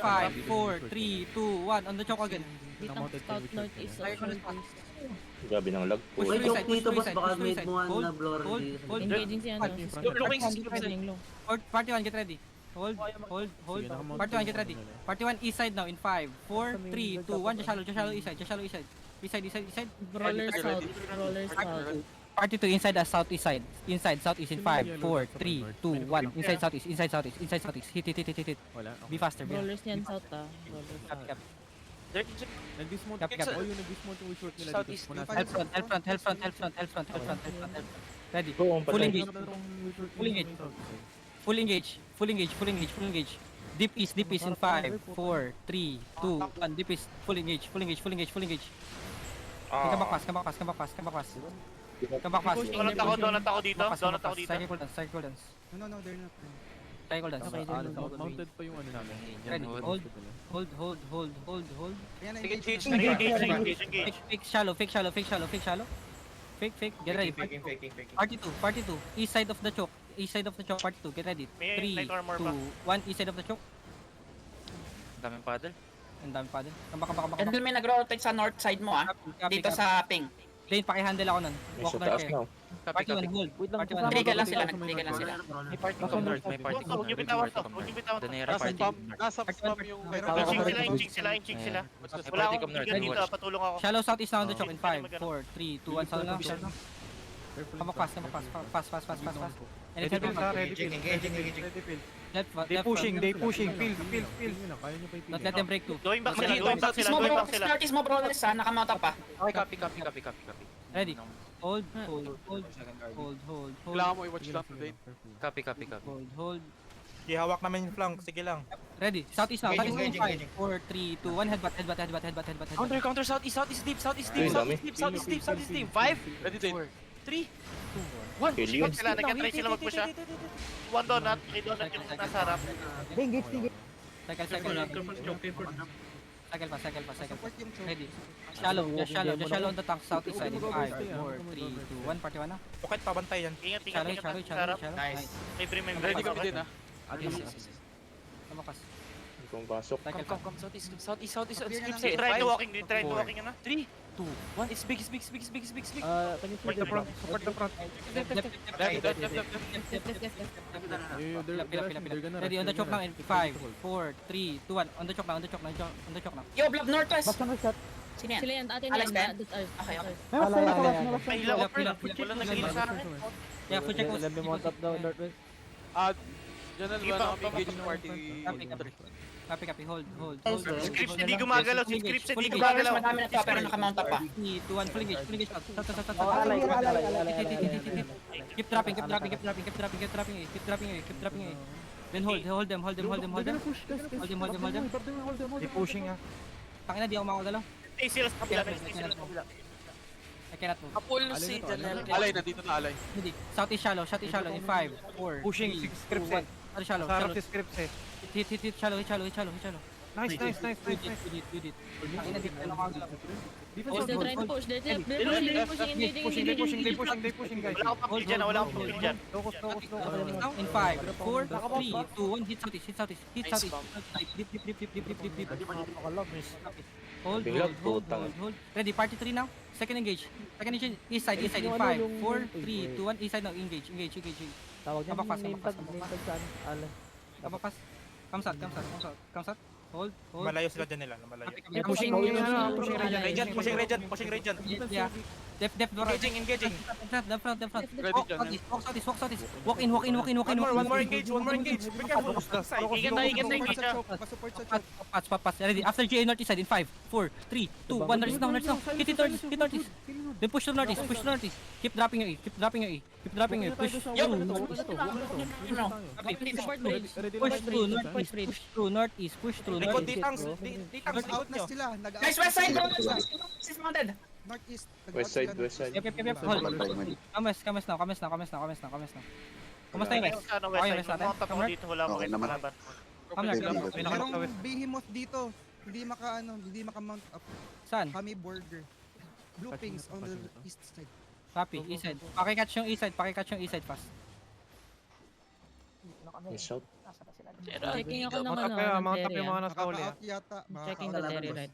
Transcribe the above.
5, 4, 3, 2, 1. On the choke again. Bitang scout northeast. Grabe ng lag po. Push May to choke dito, boss. Baka push to made side. mo Hold, na blower hold, dito. hold. Engaging si ano. Looking Party six, one, low. Party 1, get ready. Hold. Party 1, get ready. Party 1, east side now in 5, 4, 3, 2, 1. Just shallow east side. East side. Brawler south. Brawler south. Party 2, inside the southeast side. Inside southeast in 5, 4, 3, 2, 1. Inside southeast. Hit. Wala. Be faster. Brawlers niyan south ah. Brawler Copy. south. Nag-dismount. Copy. Yung nag-dismount yung short nila Southeast. dito. Help front. Ready. Go, on Full patay. engage. Full engage. Deep east in 5, 4, 3, 2, 1. Deep east. Full engage. Come back fast. Donut ako dito. Cycle dance. No, they're not. Cycle dance. Okay, Mounted pa yung ano namin. Ready. Hold. Ayan, Engage. Fake shallow. Fake. Get ready. Party 2. East side of the choke. Party 2. Get ready. May 3, light armor 2, pa. 1. East side of the choke. Daming paddle. Ang dami pa din. Come back. Candle may nag-rotate sa north side mo ah. Dito sa ping. Lane, paki-handle ako nun. May Walk sa down taas kayo. na. Party 1, hold. Party 1, Trigger lang sila, nag-trigger lang sila. May party come north. Huwag niyo bitawan to. Nasa spam yung Inching sila. Wala akong bigyan dito. Patulong ako. Shallow southeast na on the choke in 5, 4, 3, 2, 1. Shallow na. Come back fast. Fast. Anything Engaging. Left. They pushing. Field. Not let them break too. Going back sila. Northeast mo brawlers ha, nakamata pa. Okay, copy. Ready. Hold. Kailangan mo i-watch lang today. Copy. Hold. Ihawak namin yung flank. Sige lang. Ready. Southeast now. Southeast now. 5, 4, 3, 2, 1. Headbutt. Counter, southeast deep. Ay, dami. 5, Ready, Dane. 3, 2, 1. Billion. Sila, nag-try sila mag-push ha. One donut, may donut yung nasa harap. Cycle pa. Ready. Shallow on the tank. Southeast side in 5, 4, 3, 2, 1. Party 1 na. Pukit pabantay yan. Ingat sa Shallow. harap. May brim. Ready kami din ha. Come back. Kung pasok. Cycle pa. Come, southeast. Try to walking na. 3, 2, 1. It's big. Support the front. Ready, on the choke now in 5, 4, 3, 2, 1. On the choke now. Yo, blob northwest. Sino yan? Sila yan, atin Alex yan. Ben? Okay. May hilaw ako, wala nag-heal sa akin. Yeah, full check was. Diyan na lang kami engage ng party. Copy. Hold. Scripts hindi gumagalaw. Brawlers madami na to pero nakamount pa. 3, 2, 1. Full engage. Keep dropping. Keep dropping. Then hold them. Di pushing ha. Tangina, di ako makagalaw. Stay sila sa kabila. I cannot move. Alay, nandito na alay. Hindi. Southeast shallow in 5, 4, Pushing, 3, 6 scripts 2, 1. Ano shallow? Sa harap si scripts eh. Hit. Shallow. Nice. You did. Tangina, di ako makagalaw. They're trying to push. They're pushing guys. Wala akong papil dyan. Focus. In 5, 4, 3, 2, 1. Hit southeast. Deep. Hold. Ready, party 3 now. Second engage. East side in 5, 4, 3, 2, 1. East side now. Engage. Come back fast. Comes out. Hold. Malayo sila dyan nila. Pushing Pushing region. Yeah. Depth. Engaging. The front. Ready, Walk southeast. Walk in. One more engage. Be careful. Ingat na engage ha. Support sa choke. Pass. Ready. After GA northeast side in 5, 4, 3, 2, 1. Northeast now. Hit northeast. Then push to northeast. Keep dropping your E. Push. Push through northeast. Likod, D-tanks Nag-out na sila. Nice west side brawlers. Is mounted. Northeast. West side. Yep. Hold. Kames now. Kamusta yung west? Okay, west natin. Come north. Dito wala akong kalaban. Come north. Merong behemoth dito. Hindi maka-mount up. Saan? Kami border. Blue pings on the east side. Copy. East side. Pakicatch yung east side fast. May shout. Checking ako ng Mount ano, up kayo, ng mount up Terry, yung mga nasa huli. Nakaka-out yata. Checking the Terry right now.